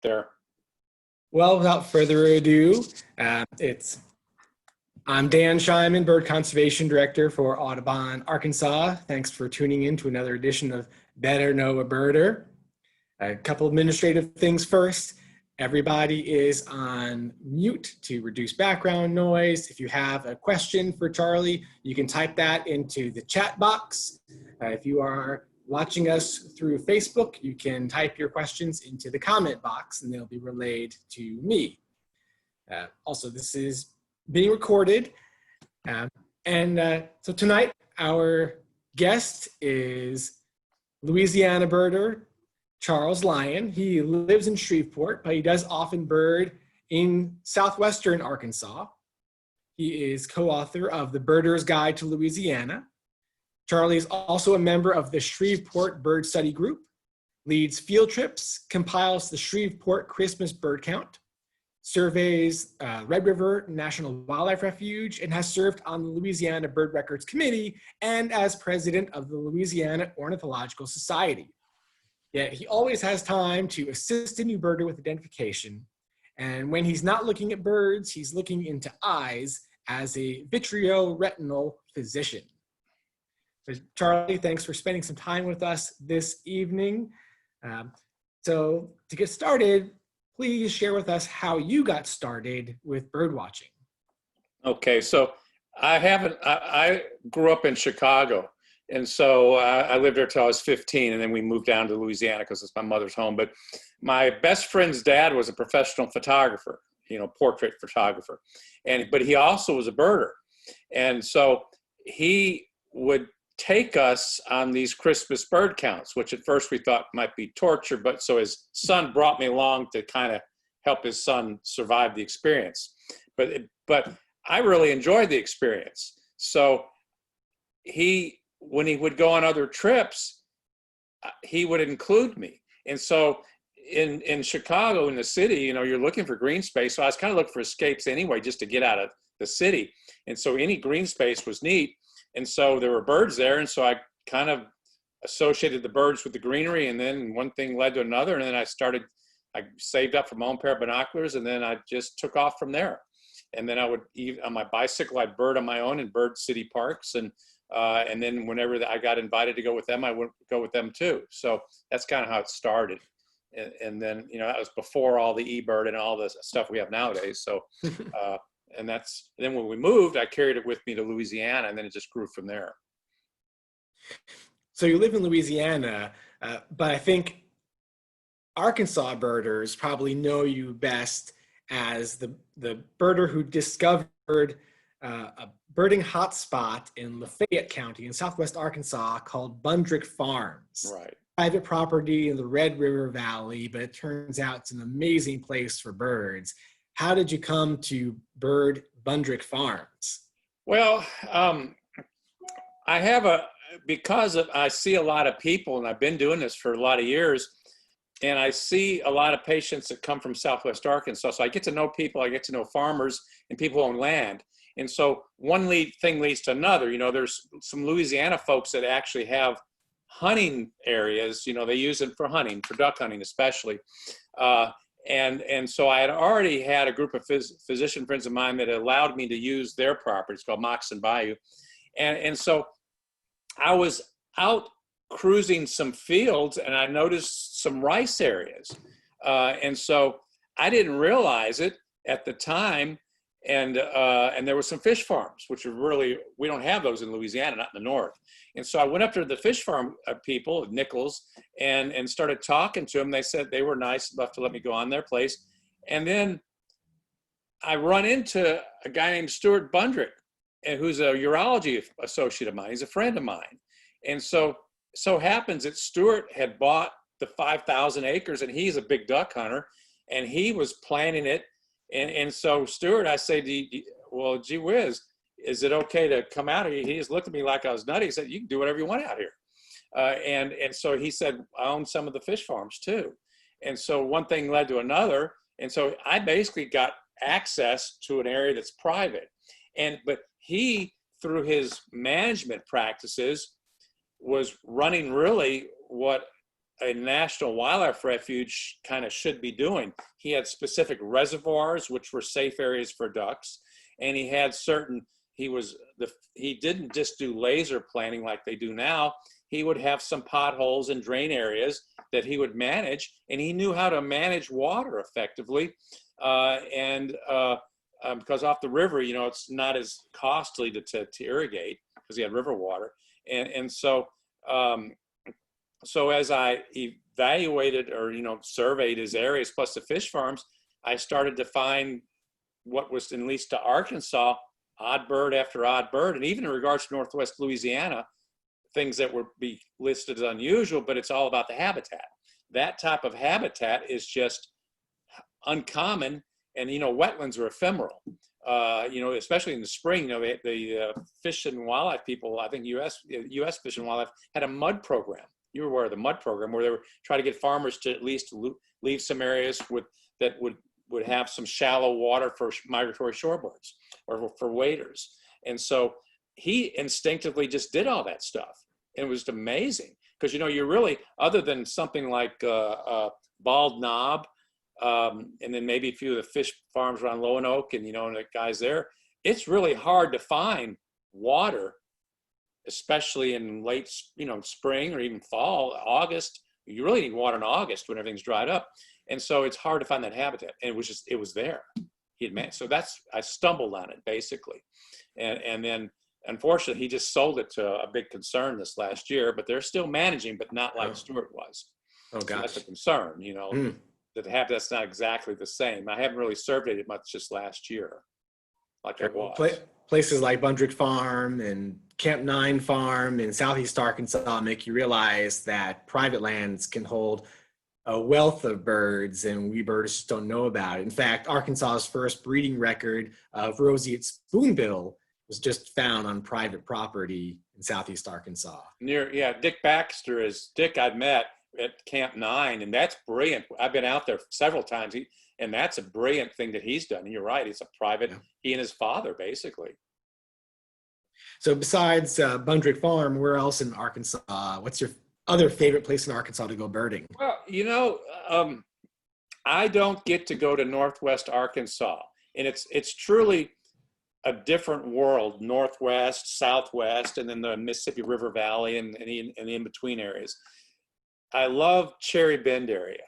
there. Well, without further ado, I'm Dan Scheinman, Bird Conservation Director for Audubon, Arkansas. Thanks for tuning in to another edition of Better Know a Birder. A couple administrative things first. Everybody is on mute to reduce background noise. If you have a question for Charlie, you can type that into the chat box. If you are watching us through Facebook, you can type your questions into the comment box and they'll be relayed to me. Also, this is being recorded. So tonight, our guest is Louisiana birder Charles Lyon. He lives in Shreveport, but he does often bird in southwestern Arkansas. He is co-author of The Birder's Guide to Louisiana. Charlie is also a member of the Shreveport Bird Study Group, leads field trips, compiles the Shreveport Christmas Bird Count, surveys Red River National Wildlife Refuge, and has served on the Louisiana Bird Records Committee and as president of the Louisiana Ornithological Society. Yet he always has time to assist a new birder with identification. And when he's not looking at birds, he's looking into eyes as a vitreoretinal physician. So Charlie, thanks for spending some time with us this evening. So to get started, please share with us how you got started with bird watching. Okay, so I grew up in Chicago. And so I lived there till I was 15, and then we moved down to Louisiana because it's my mother's home. But my best friend's dad was a professional photographer, portrait photographer. But he also was a birder. And so he would take us on these Christmas bird counts, which at first we thought might be torture. But so his son brought me along to kind of help his son survive the experience. But I really enjoyed the experience. So when he would go on other trips, he would include me. And so in Chicago, in the city, you're looking for green space. So I was kind of looking for escapes anyway, just to get out of the city. And so any green space was neat. And so there were birds there. And so I kind of associated the birds with the greenery. And then one thing led to another. And then I saved up for my own pair of binoculars. And then I just took off from there. And then on my bicycle, I'd bird on my own in bird city parks. And then whenever I got invited to go with them, I would go with them too. So that's kind of how it started. And then, that was before all the eBird and all the stuff we have nowadays. So, and then when we moved, I carried it with me to Louisiana, and then it just grew from there. So you live in Louisiana, but I think Arkansas birders probably know you best as the birder who discovered a birding hotspot in Lafayette County in southwest Arkansas called Bundrick Farms. Right. Private property in the Red River Valley, but it turns out it's an amazing place for birds. How did you come to bird Bundrick Farms? Well, I see a lot of people, and I've been doing this for a lot of years, and I see a lot of patients that come from southwest Arkansas. So I get to know people, I get to know farmers and people who own land. And so one thing leads to another. There's some Louisiana folks that actually have hunting areas. They use them for hunting, for duck hunting especially. And so I had already had a group of physician friends of mine that allowed me to use their property. It's called Moxon Bayou. And so I was out cruising some fields, and I noticed some rice areas. And so I didn't realize it at the time. And there were some fish farms, which are we don't have those in Louisiana, not in the north. And so I went up to the fish farm people, Nichols, and started talking to them. They said they were nice enough to let me go on their place. And then I run into a guy named Stuart Bundrick, who's a urology associate of mine. He's a friend of mine. And so happens that Stuart had bought the 5,000 acres, and he's a big duck hunter, and he was planning it. And so Stuart, I say, well, gee whiz, is it okay to come out here? He just looked at me like I was nutty. He said, you can do whatever you want out here. And so he said, I own some of the fish farms too. And so one thing led to another. And so I basically got access to an area that's private. But he, through his management practices, was running really what a national wildlife refuge kind of should be doing. He had specific reservoirs, which were safe areas for ducks. And he had he didn't just do laser planting like they do now. He would have some potholes and drain areas that he would manage, and he knew how to manage water effectively. Because off the river, it's not as costly to irrigate because he had river water. And so as I evaluated or, surveyed his areas plus the fish farms, I started to find what was, at least to Arkansas, odd bird after odd bird. And even in regards to Northwest Louisiana, things that would be listed as unusual, but it's all about the habitat. That type of habitat is just uncommon. And, wetlands are ephemeral, especially in the spring. The Fish and Wildlife people, I think U.S. Fish and Wildlife had a mud program. You were aware of the mud program, where they were trying to get farmers to at least leave some areas that would have some shallow water for migratory shorebirds or for waders. And so he instinctively just did all that stuff. And it was amazing because, you're really, other than something like Bald Knob, and then maybe a few of the fish farms around Lonoke and, and the guys there, it's really hard to find water, especially in late, spring or even fall, August. You really need water in August when everything's dried up. And so it's hard to find that habitat. And it was there. So I stumbled on it basically. And then unfortunately he just sold it to a big concern this last year, but they're still managing, but not like Stewart was. Oh gosh. So that's a concern, that the habitat's not exactly the same. I haven't really surveyed it much just last year, like I was. Places like Bundrick Farm and Camp 9 Farm in Southeast Arkansas make you realize that private lands can hold a wealth of birds, and we birders just don't know about it. In fact, Arkansas's first breeding record of roseate spoonbill was just found on private property in Southeast Arkansas. Dick Baxter I've met at Camp 9, and that's brilliant. I've been out there several times, and that's a brilliant thing that he's done. And you're right, it's a private, he and his father, basically. So besides Bundrick Farm, where else in Arkansas? What's your other favorite place in Arkansas to go birding? Well, I don't get to go to Northwest Arkansas, and it's truly a different world, Northwest, Southwest, and then the Mississippi River Valley and the in-between areas. I love Cherry Bend area.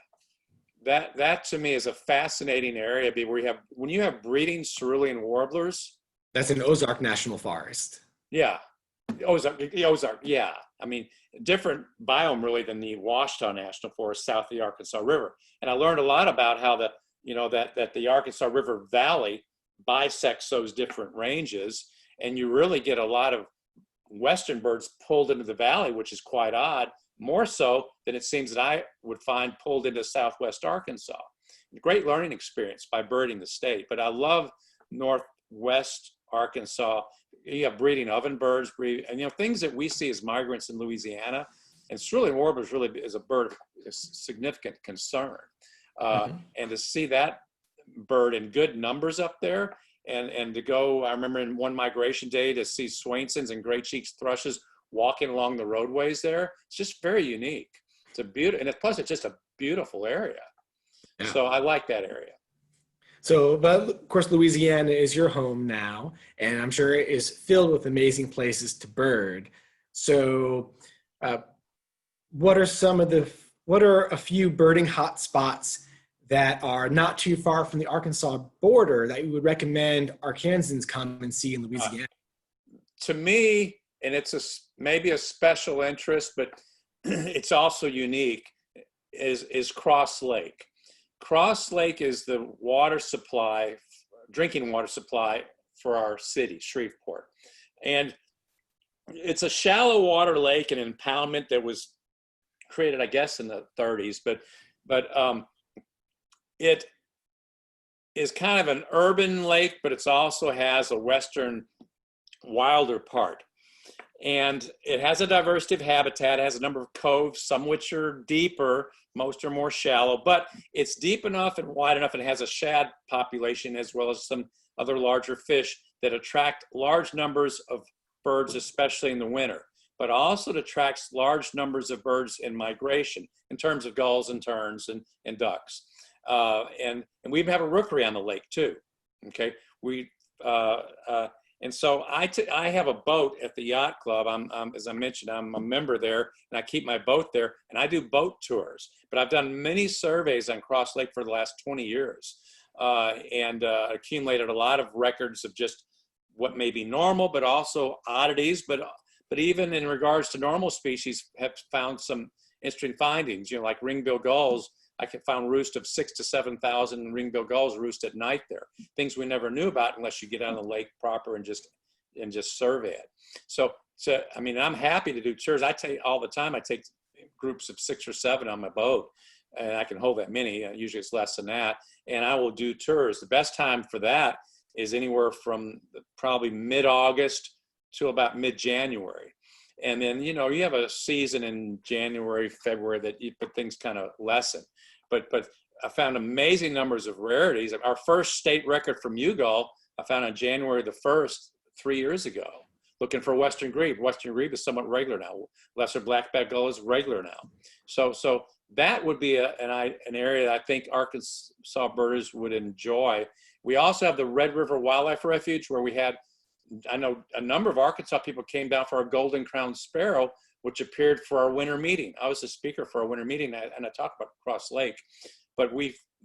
That to me is a fascinating area where when you have breeding cerulean warblers. That's in Ozark National Forest. Yeah, Ozark. Yeah, I mean, different biome really than the Ouachita National Forest south of the Arkansas River. And I learned a lot about how that the Arkansas River Valley bisects those different ranges, and you really get a lot of western birds pulled into the valley, which is quite odd. More so than it seems that I would find pulled into Southwest Arkansas. Great learning experience by birding the state, but I love Northwest Arkansas. You have breeding ovenbirds, and things that we see as migrants in Louisiana, and cerulean warblers really is a bird of significant concern. And to see that bird in good numbers up there, and to go, I remember in one migration day to see Swainson's and gray cheeks thrushes walking along the roadways there. It's just very unique. It's a beautiful, and plus it's just a beautiful area. Yeah. So I like that area. So, but of course, Louisiana is your home now, and I'm sure it is filled with amazing places to bird. So, what are a few birding hotspots that are not too far from the Arkansas border that you would recommend Arkansans come and see in Louisiana? To me, and it's maybe a special interest, but it's also unique, is Cross Lake. Cross Lake is the water supply, drinking water supply for our city, Shreveport. And it's a shallow water lake, an impoundment that was created, I guess, in the 30s, but it is kind of an urban lake, but it also has a western wilder part. And it has a diversity of habitat. It has a number of coves, some which are deeper, most are more shallow, but it's deep enough and wide enough, and it has a shad population as well as some other larger fish that attract large numbers of birds, especially in the winter. but also it attracts large numbers of birds in migration in terms of gulls and terns and ducks. And we have a rookery on the lake too. Okay, and so I have a boat at the yacht club. As I mentioned, I'm a member there, and I keep my boat there, and I do boat tours. But I've done many surveys on Cross Lake for the last 20 years, and accumulated a lot of records of just what may be normal, but also oddities. But even in regards to normal species, have found some interesting findings. You know, like ring-bill gulls. I found roost of 6,000 to 7,000 ring-bill gulls roost at night there. Things we never knew about unless you get on the lake proper and just survey it. So I mean, I'm happy to do tours. I take all the time. I take groups of 6 or 7 on my boat, and I can hold that many. Usually it's less than that, and I will do tours. The best time for that is anywhere from probably mid-August to about mid-January. And then, you know, you have a season in January, February but things kind of lessen. But I found amazing numbers of rarities. Our first state record from Ugull, I found on January the 1st, 3 years ago, looking for Western grebe. Western grebe is somewhat regular now. Lesser black-backed gull is regular now. So that would be an area that I think Arkansas birders would enjoy. We also have the Red River Wildlife Refuge, where we had, I know a number of Arkansas people came down for our golden crowned sparrow, which appeared for our winter meeting. I was the speaker for our winter meeting, and I talked about Cross Lake. But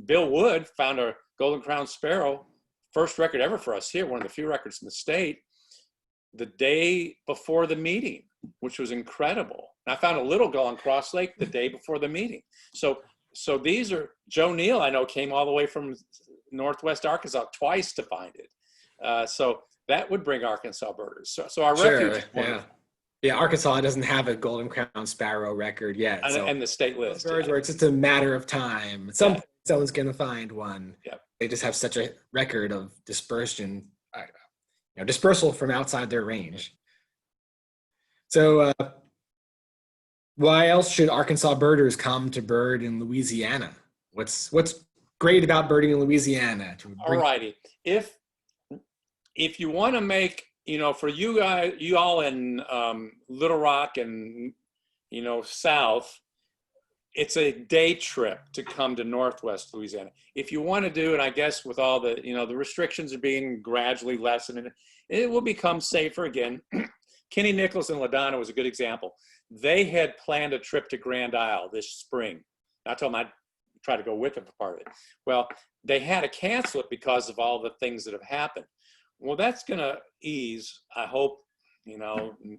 Bill Wood found a golden crowned sparrow, first record ever for us here, one of the few records in the state, the day before the meeting, which was incredible. And I found a little gull on Cross Lake the day before the meeting. So these are, Joe Neal, I know, came all the way from Northwest Arkansas twice to find it. So that would bring Arkansas birders. So our refuge. Yeah, Arkansas doesn't have a golden crown sparrow record yet. And the state list. Birds where it's just a matter of time. At some point, someone's going to find one. Yeah. They just have such a record of dispersion, dispersal from outside their range. So why else should Arkansas birders come to bird in Louisiana? What's great about birding in Louisiana? All righty. If you want to make, for you guys, you all in Little Rock and, south, it's a day trip to come to Northwest Louisiana. If you want to do, and I guess with all the, the restrictions are being gradually lessened, and it will become safer again. Kenny Nichols and LaDonna was a good example. They had planned a trip to Grand Isle this spring. I told them I'd try to go with them for part of it. Well, they had to cancel it because of all the things that have happened. Well, that's going to ease, I hope,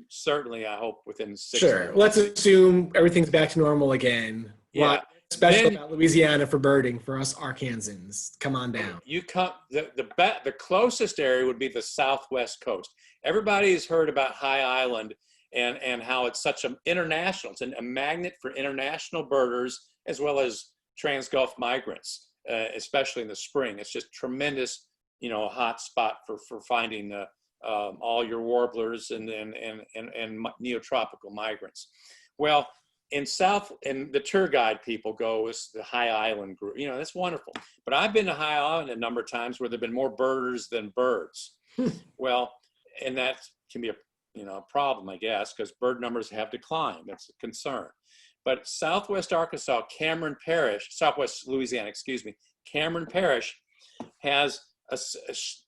certainly I hope within 6 Sure. months. Let's assume everything's back to normal again. Yeah. What's special about Louisiana for birding for us Arkansans? Come on down. You come, the closest area would be the southwest coast. Everybody's heard about High Island and how it's such an international, it's a magnet for international birders as well as trans-Gulf migrants, especially in the spring. It's just tremendous, hot spot for finding all your warblers and neotropical migrants. Well, in the tour guide people go with the High Island group. That's wonderful. But I've been to High Island a number of times where there've been more birders than birds. Well, and that can be a problem, I guess, because bird numbers have declined. That's a concern. But Southwest Arkansas, Southwest Louisiana, Cameron Parish has a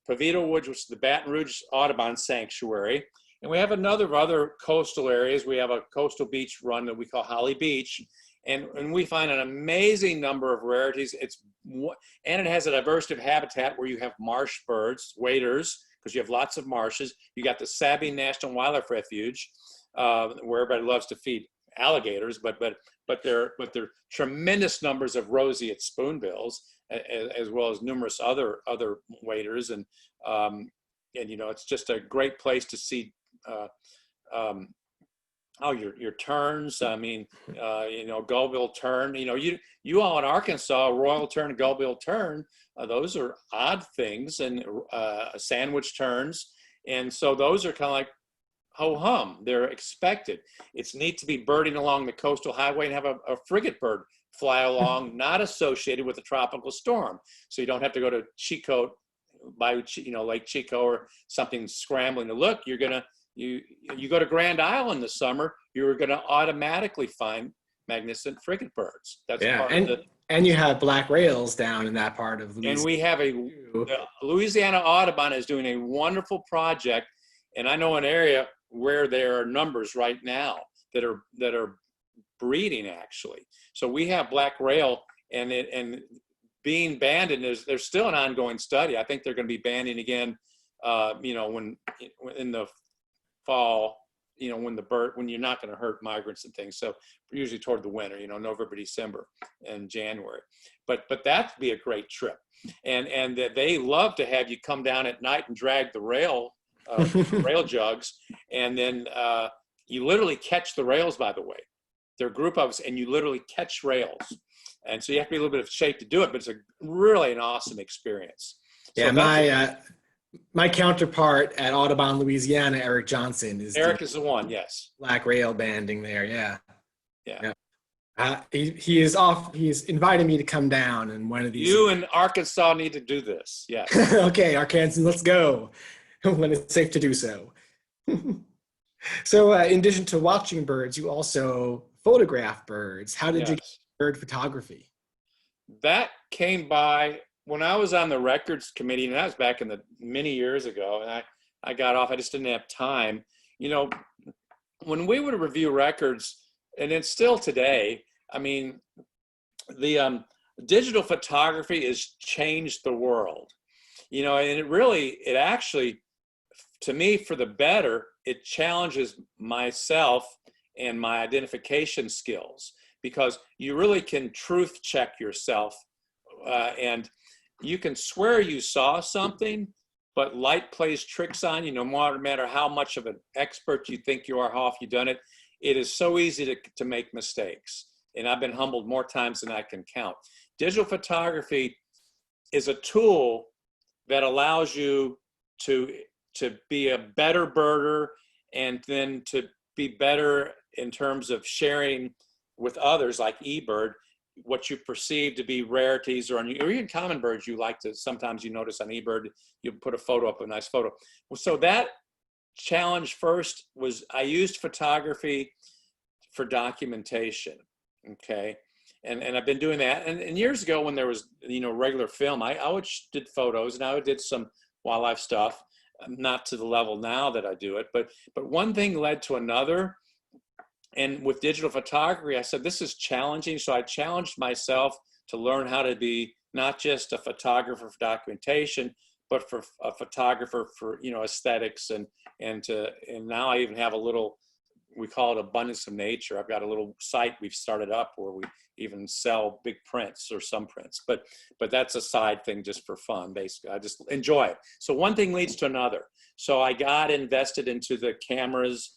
Pavito Woods, which is the Baton Rouge Audubon Sanctuary. And we have other coastal areas. We have a coastal beach run that we call Holly Beach. And we find an amazing number of rarities. And it has a diversity of habitat where you have marsh birds, waders, because you have lots of marshes. You got the Sabine National Wildlife Refuge, where everybody loves to feed alligators, but there are tremendous numbers of roseate spoonbills, as well as numerous other waders, and it's just a great place to see your terns. I mean, gullbill tern. You all in Arkansas, royal tern, gullbill tern. Those are odd things, and sandwich terns, and so those are kind of like ho-hum. They're expected. It's neat to be birding along the coastal highway and have a frigate bird fly along, not associated with a tropical storm. So you don't have to go to Chico, by Lake Chico or something scrambling to look. You're gonna You go to Grand Island this summer, you're going to automatically find magnificent frigate birds. That's part of the. And you have black rails down in that part of Louisiana. And we have the Louisiana Audubon is doing a wonderful project, and I know an area where there are numbers right now that are breeding actually. So we have black rail, and being banned, and there's still an ongoing study. I think they're going to be banning again, when in the fall, when you're not going to hurt migrants and things. So usually toward the winter, November, December, and January. But that'd be a great trip, and they love to have you come down at night and drag the rail jugs, and then you literally catch the rails. By the way, they're a group of us, and you literally catch rails, and so you have to be a little bit of shape to do it. But it's really an awesome experience. Yeah, so my counterpart at Audubon, Louisiana, Eric Johnson is the one, yes. Black rail banding there, yeah. He's invited me to come down, and one of these. You in Arkansas need to do this, yes. Okay, Arkansas, let's go when it's safe to do so. So, in addition to watching birds, you also photograph birds. How did you get bird photography? That came by when I was on the records committee, and that was back in the many years ago, and I got off. I just didn't have time. When we would review records, and it's still today, I mean, the digital photography has changed the world, and it actually, to me, for the better, it challenges myself and my identification skills, because you really can truth check yourself, and you can swear you saw something, but light plays tricks on you. No matter how much of an expert you think you are, how often you've done it, it is so easy to make mistakes. And I've been humbled more times than I can count. Digital photography is a tool that allows you to be a better birder, and then to be better in terms of sharing with others, like eBird, what you perceive to be rarities or even common birds you like to, sometimes you notice on eBird, you put a photo up, a nice photo. So that challenge first was I used photography for documentation, okay? And I've been doing that. And years ago when there was, regular film, I always did photos, and I did some wildlife stuff, not to the level now that I do it, but one thing led to another. And with digital photography, I said, this is challenging. So I challenged myself to learn how to be not just a photographer for documentation, but for a photographer for, aesthetics. And now I even have a little, we call it Abundance of Nature. I've got a little site we've started up where we even sell big prints or some prints, but that's a side thing just for fun, basically. I just enjoy it. So one thing leads to another. So I got invested into the cameras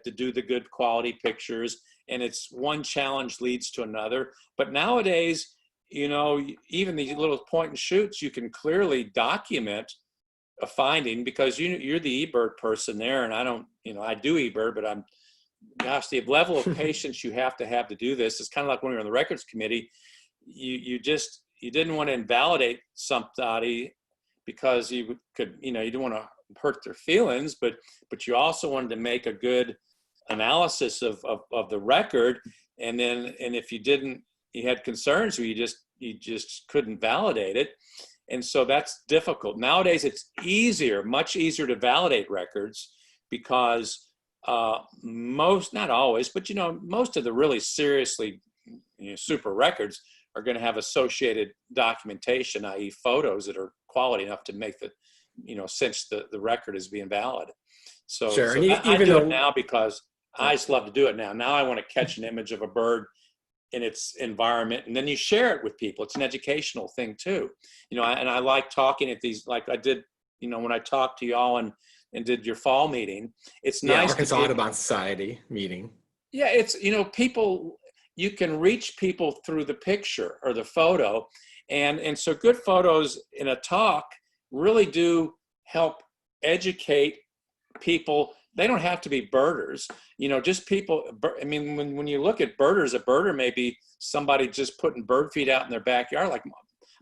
to do the good quality pictures, and it's one challenge leads to another. But nowadays, even these little point and shoots, you can clearly document a finding, because you're the eBird person there, and I don't, I do eBird, but the level of patience you have to do this is kind of like when you're on the records committee, you didn't want to invalidate somebody because you could, you didn't want to hurt their feelings, but you also wanted to make a good analysis of the record. And if you had concerns, or you just couldn't validate it. And so that's difficult. Nowadays, it's much easier to validate records, because most, not always, but most of the really seriously super records are going to have associated documentation, i.e. photos that are quality enough to make since the record is being valid. So, sure. So I do it now because I just love to do it now. Now I want to catch an image of a bird in its environment, and then you share it with people. It's an educational thing too. And I like talking at these, like I did, when I talked to y'all and did your fall meeting. It's nice. Arkansas Audubon Society meeting. Yeah, it's, people, you can reach people through the picture or the photo. And so good photos in a talk really do help educate people. They don't have to be birders, just people. I mean, when you look at birders, a birder may be somebody just putting bird feed out in their backyard. Like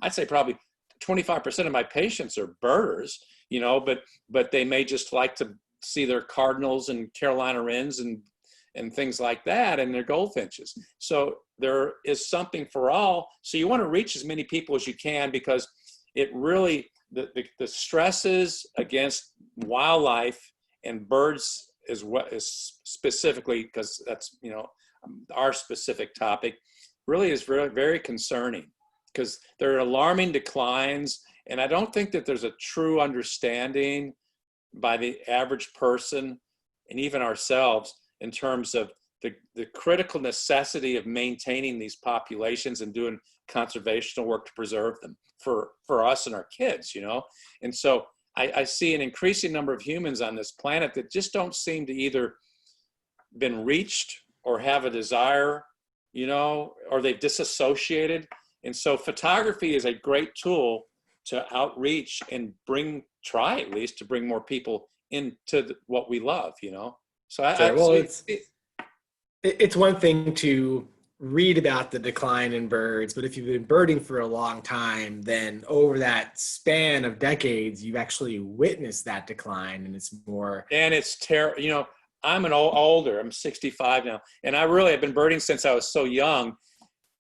I'd say probably 25% of my patients are birders, but they may just like to see their cardinals and Carolina wrens and things like that, and their goldfinches. So there is something for all. So you want to reach as many people as you can, because it really, the stresses against wildlife and birds is what is specifically, because that's, you know, our specific topic, really is very, very concerning, because there are alarming declines. And I don't think that there's a true understanding by the average person and even ourselves in terms of the critical necessity of maintaining these populations and doing conservational work to preserve them for us and our kids, you know? And so I see an increasing number of humans on this planet that just don't seem to either been reached or have a desire, you know, or they've disassociated. And so photography is a great tool to outreach and try at least to bring more people into what we love, you know? So Sure. It's one thing to read about the decline in birds, but if you've been birding for a long time, then over that span of decades, you've actually witnessed that decline, and it's more. And it's terrible. You know, I'm older. I'm 65 now, and I really have been birding since I was so young.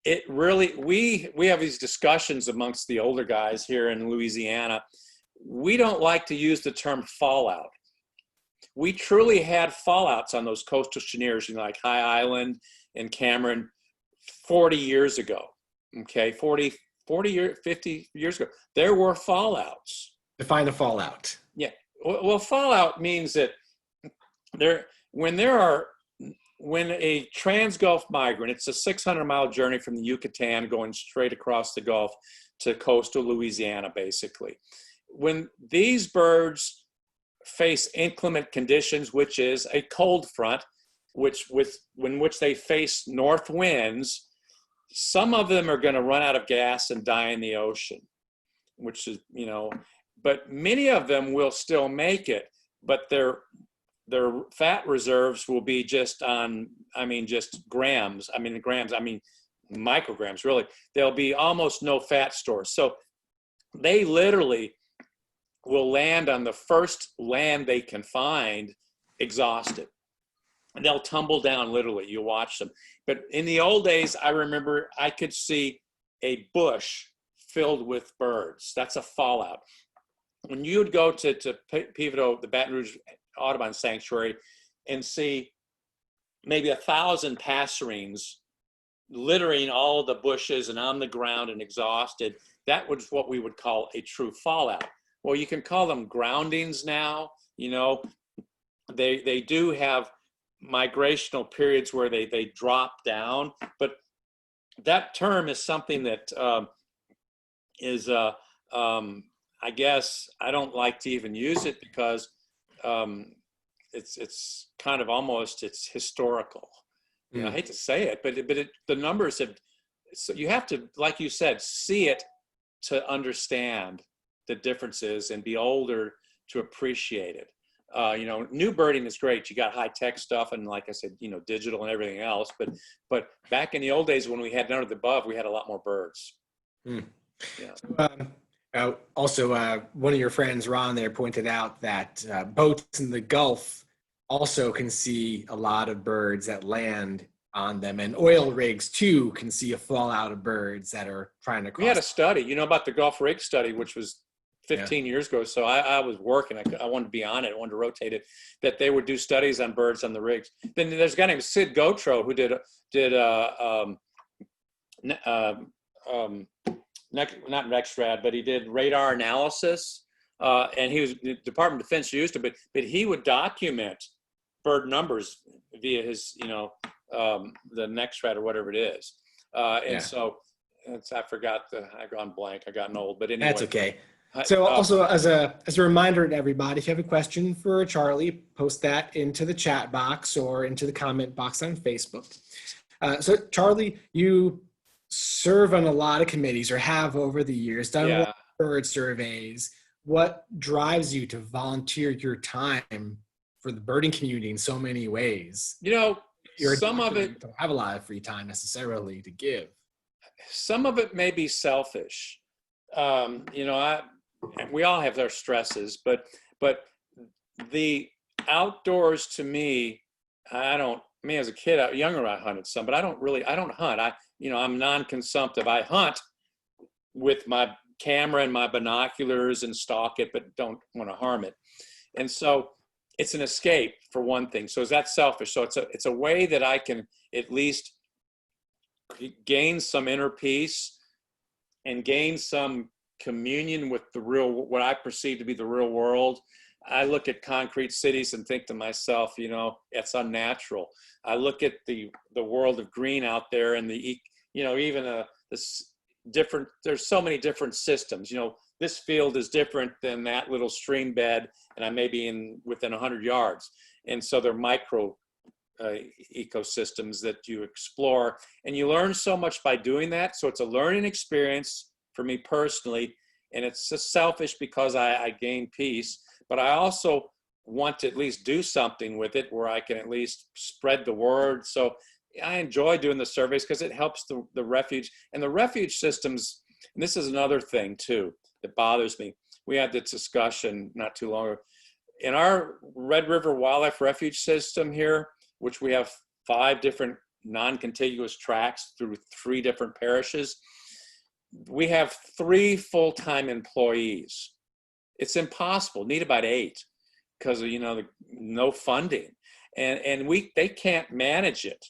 It really, we have these discussions amongst the older guys here in Louisiana. We don't like to use the term fallout. We truly had fallouts on those coastal cheniers, you know, like High Island and Cameron 40 years ago, okay, 50 years ago. There were fallouts. Define the fallout. Yeah, well, fallout means that when a trans-Gulf migrant, it's a 600-mile journey from the Yucatan going straight across the Gulf to coastal Louisiana, basically. When these birds face inclement conditions, which is a cold front, which they face north winds, some of them are going to run out of gas and die in the ocean, which is, you know, but many of them will still make it, but their fat reserves will be just micrograms, really. There'll be almost no fat stores. So they literally will land on the first land they can find exhausted. And they'll tumble down, literally. You watch them. But in the old days, I remember I could see a bush filled with birds. That's a fallout. When you would go to Pivot, the Baton Rouge Audubon Sanctuary, and see maybe 1,000 passerines littering all the bushes and on the ground and exhausted, that was what we would call a true fallout. Well, you can call them groundings now. You know, they do have migrational periods where they drop down, but that term is something that I guess I don't like to even use it, because it's kind of almost, it's historical. You know, I hate to say it, but the numbers have, so you have to, like you said, see it to understand the differences and be older to appreciate it. You know, new birding is great. You got high tech stuff and, like I said, you know, digital and everything else. But back in the old days when we had none of the above, we had a lot more birds. Yeah. Also, one of your friends, Ron, there pointed out that boats in the Gulf also can see a lot of birds that land on them, and oil rigs too can see a fallout of birds that are trying to cross. We had a study, you know, about the Gulf rig study, which was 15 years ago. So I was working, I wanted to be on it, I wanted to rotate it, that they would do studies on birds on the rigs. Then there's a guy named Sid Gotro who did not NextRad, but he did radar analysis, and the Department of Defense used it, but he would document bird numbers via his, you know, the NextRad or whatever it is. So I forgot I've gone blank. I've gotten old, but anyway. That's okay. So also as a reminder to everybody, if you have a question for Charlie, post that into the chat box or into the comment box on Facebook. So Charlie, you serve on a lot of committees, or have over the years, done a lot of bird surveys. What drives you to volunteer your time for the birding community in so many ways? You know, some of it don't have a lot of free time necessarily to give. Some of it may be selfish. You know, we all have our stresses, but outdoors to me, as a kid, younger, I hunted some, but I don't hunt. I'm non-consumptive. I hunt with my camera and my binoculars and stalk it, but don't want to harm it. And so it's an escape for one thing. So is that selfish? So it's a way that I can at least gain some inner peace and gain some communion with what I perceive to be the real world. I look at concrete cities and think to myself, it's unnatural. I look at the world of green out there and there's so many different systems. This field is different than that little stream bed, and I may be within 100 yards. And so they're micro ecosystems that you explore, and you learn so much by doing that. So it's a learning experience for me personally, and it's just selfish because I gain peace, but I also want to at least do something with it where I can at least spread the word. So I enjoy doing the surveys because it helps the refuge and the refuge systems. And this is another thing too that bothers me. We had this discussion not too long ago. In our Red River Wildlife Refuge system here, which we have 5 different non-contiguous tracts through 3 different parishes, we have 3 full-time employees. It's impossible, need about 8 because of, no funding. And they can't manage it.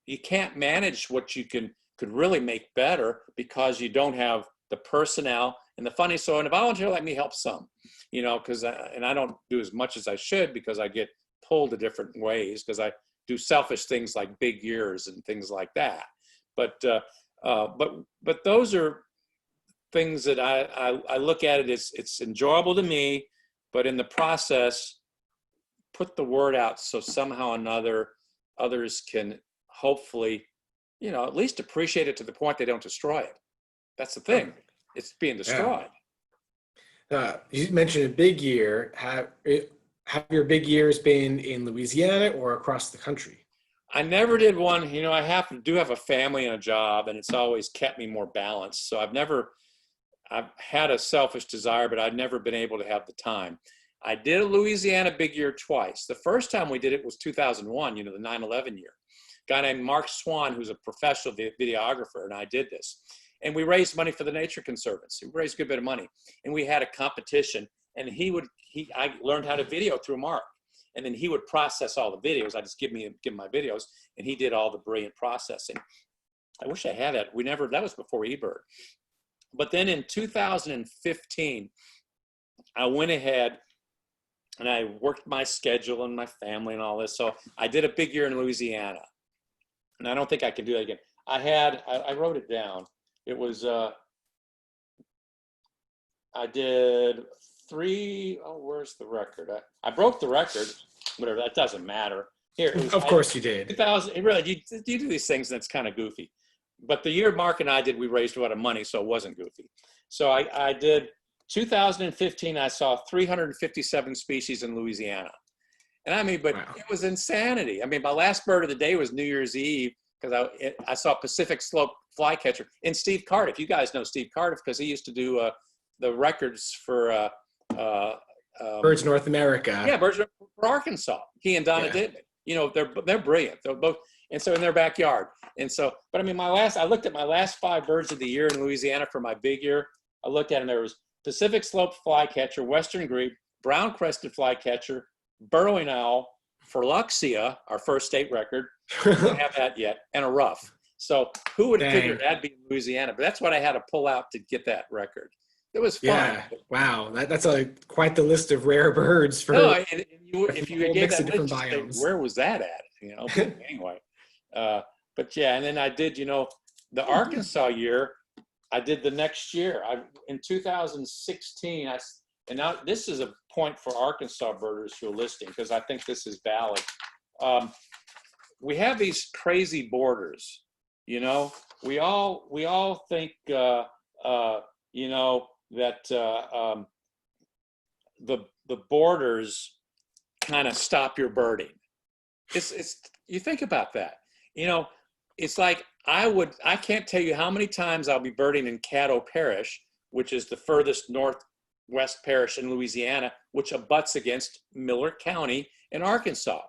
You can't manage what you could really make better because you don't have the personnel and the funding. So, and a volunteer let me help some, because I don't do as much as I should because I get pulled a different ways because I do selfish things like big years and things like that. But those are things that I look at it as it's enjoyable to me, but in the process, put the word out so somehow or another others can hopefully, at least appreciate it to the point they don't destroy it. That's the thing. It's being destroyed. Yeah. You mentioned a big year. Have your big years been in Louisiana or across the country? I never did one. I do have a family and a job, and it's always kept me more balanced. So I've had a selfish desire, but I've never been able to have the time. I did a Louisiana big year twice. The first time we did it was 2001, the 9/11 year. A guy named Mark Swan, who's a professional videographer, and I did this. And we raised money for the Nature Conservancy. We raised a good bit of money. And we had a competition, and I learned how to video through Mark. And then he would process all the videos. I just give him my videos, and he did all the brilliant processing. I wish I had that. That was before eBird. But then in 2015, I went ahead and I worked my schedule and my family and all this. So I did a big year in Louisiana. And I don't think I can do that again. I wrote it down. It was, I did 3, where's the record? I broke the record, whatever, that doesn't matter. Here, of course you did. 2000, really, you do these things and it's kind of goofy. But the year Mark and I did, we raised a lot of money, so it wasn't goofy. So I did 2015, I saw 357 species in Louisiana. And wow. It was insanity. My last bird of the day was New Year's Eve because I saw Pacific Slope flycatcher. And Steve Cardiff, you guys know Steve Cardiff because he used to do the records for Birds North America. Yeah, Birds for Arkansas. He and Donna did it. They're brilliant. They're both, and so in their backyard. And so, but I looked at my last 5 birds of the year in Louisiana for my big year. I looked at them. There was Pacific Slope flycatcher, Western Grebe, brown crested flycatcher, burrowing owl, Forluxia, our first state record. We don't have that yet, and a ruff. So who would figure that'd be in Louisiana? But that's what I had to pull out to get that record. It was fun. Yeah, wow, that's quite the list of rare birds for. No, and if you gave that different list, biomes. Where was that at? Anyway, but yeah, and then I did, the Arkansas year. I did the next year. In 2016, and now this is a point for Arkansas birders who are listening because I think this is valid. We have these crazy borders, we all think, that the borders kind of stop your birding. It's you think about that, it's like I can't tell you how many times I'll be birding in Caddo Parish, which is the furthest north West Parish in Louisiana, which abuts against Miller County in Arkansas.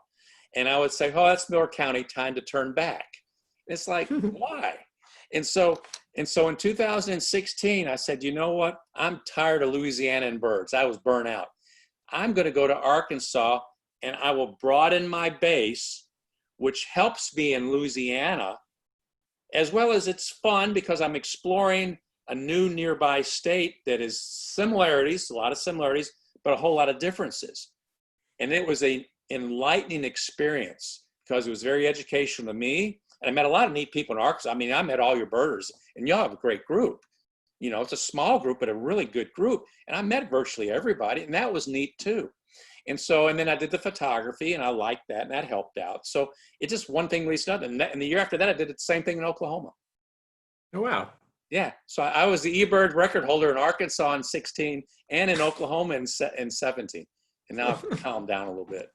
And I would say, oh, that's Miller County, time to turn back. It's like, why? And so in 2016, I said, you know what? I'm tired of Louisiana and birds. I was burnt out. I'm going to go to Arkansas, and I will broaden my base, which helps me in Louisiana, as well as it's fun because I'm exploring a new nearby state that is similarities, a lot of similarities, but a whole lot of differences. And it was an enlightening experience because it was very educational to me. And I met a lot of neat people in Arkansas. I mean, I met all your birders, and y'all have a great group. You know, it's a small group, but a really good group. And I met virtually everybody, and that was neat too. And then I did the photography, and I liked that, and that helped out. So it just one thing leads to another. And the year after that, I did the same thing in Oklahoma. Oh, wow. Yeah. So I was the eBird record holder in Arkansas in 16 and in Oklahoma in 17. And now I've calmed down a little bit.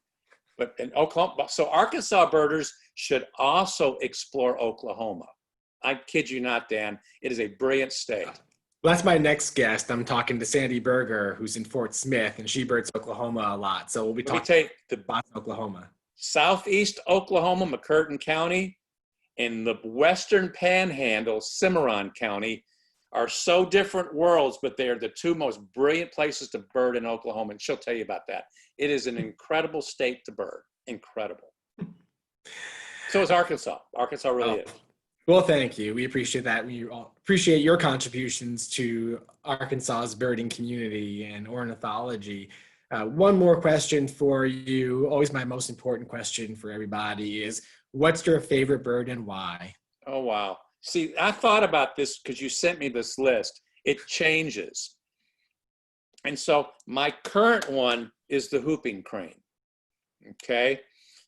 But in Oklahoma, so Arkansas birders should also explore Oklahoma. I kid you not, Dan. It is a brilliant state. Well, that's my next guest. I'm talking to Sandy Berger, who's in Fort Smith, and she birds Oklahoma a lot. So we'll be talking about Oklahoma. Southeast Oklahoma, McCurtain County, and the western panhandle, Cimarron County, are so different worlds, but they're the two most brilliant places to bird in Oklahoma, and she'll tell you about that. It is an incredible state to bird. Incredible. So is Arkansas. Arkansas really is. Well, thank you. We appreciate that. We appreciate your contributions to Arkansas's birding community and ornithology. One more question for you, always my most important question for everybody, is what's your favorite bird and why? Oh, wow. See, I thought about this because you sent me this list. It changes. And so my current one is the whooping crane. Okay.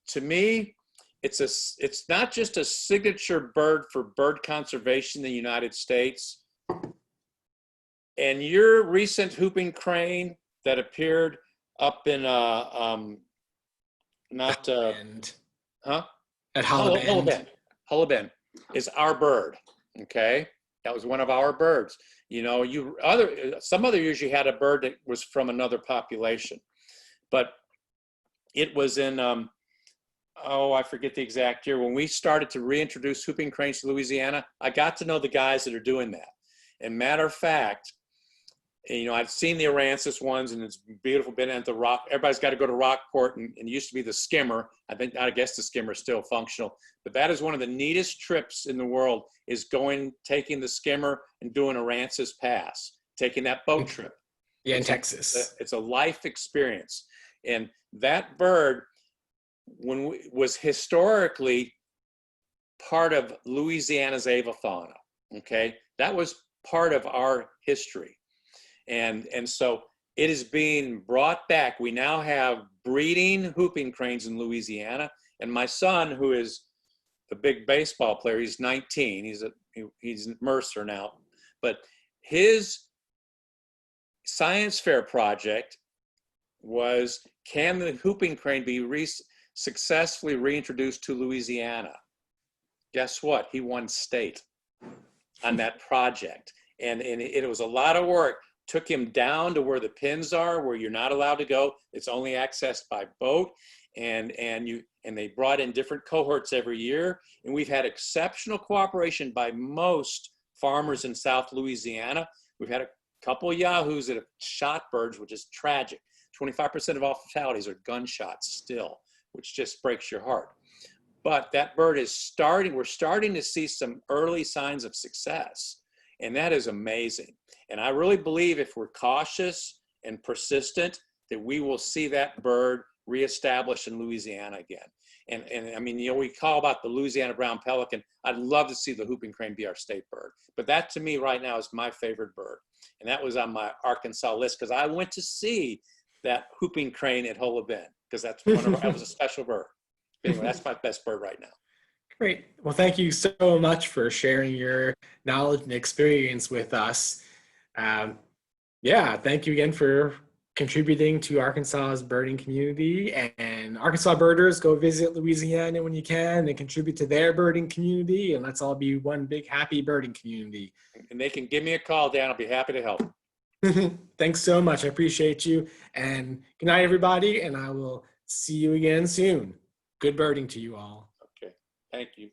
To me, it's not just a signature bird for bird conservation in the United States. And your recent whooping crane that appeared up in At Hulla Bend is our bird. Okay, that was one of our birds. You know, some other years you had a bird that was from another population, but it was in I forget the exact year when we started to reintroduce whooping cranes to Louisiana. I got to know the guys that are doing that. And matter of fact, you know, I've seen the Aransas ones, and it's beautiful. Been at the Rock. Everybody's got to go to Rockport, and it used to be the skimmer. I guess the skimmer is still functional, but that is one of the neatest trips in the world. Is taking the skimmer and doing Aransas Pass, taking that boat trip. Yeah, in Texas. It's a life experience, and that bird was historically part of Louisiana's avifauna. Okay, that was part of our history. And so it is being brought back. We now have breeding whooping cranes in Louisiana. And my son, who is the big baseball player, he's 19. He's Mercer now. But his science fair project was, can the whooping crane be successfully reintroduced to Louisiana? Guess what? He won state on that project. And it was a lot of work. Took him down to where the pins are, where you're not allowed to go. It's only accessed by boat, and they brought in different cohorts every year. And we've had exceptional cooperation by most farmers in South Louisiana. We've had a couple of yahoos that have shot birds, which is tragic. 25% of all fatalities are gunshots still, which just breaks your heart. But that bird is starting. We're starting to see some early signs of success. And that is amazing. And I really believe if we're cautious and persistent, that we will see that bird reestablished in Louisiana again. And I mean, you know, we call about the Louisiana brown pelican. I'd love to see the whooping crane be our state bird. But that to me right now is my favorite bird. And that was on my Arkansas list because I went to see that whooping crane at Hulla Bend because that was a special bird. Anyway, that's my best bird right now. Great. Well, thank you so much for sharing your knowledge and experience with us. Thank you again for contributing to Arkansas's birding community. And Arkansas birders, go visit Louisiana when you can and contribute to their birding community. And let's all be one big happy birding community. And they can give me a call, Dan. I'll be happy to help. Thanks so much. I appreciate you. And good night, everybody. And I will see you again soon. Good birding to you all. Okay, thank you.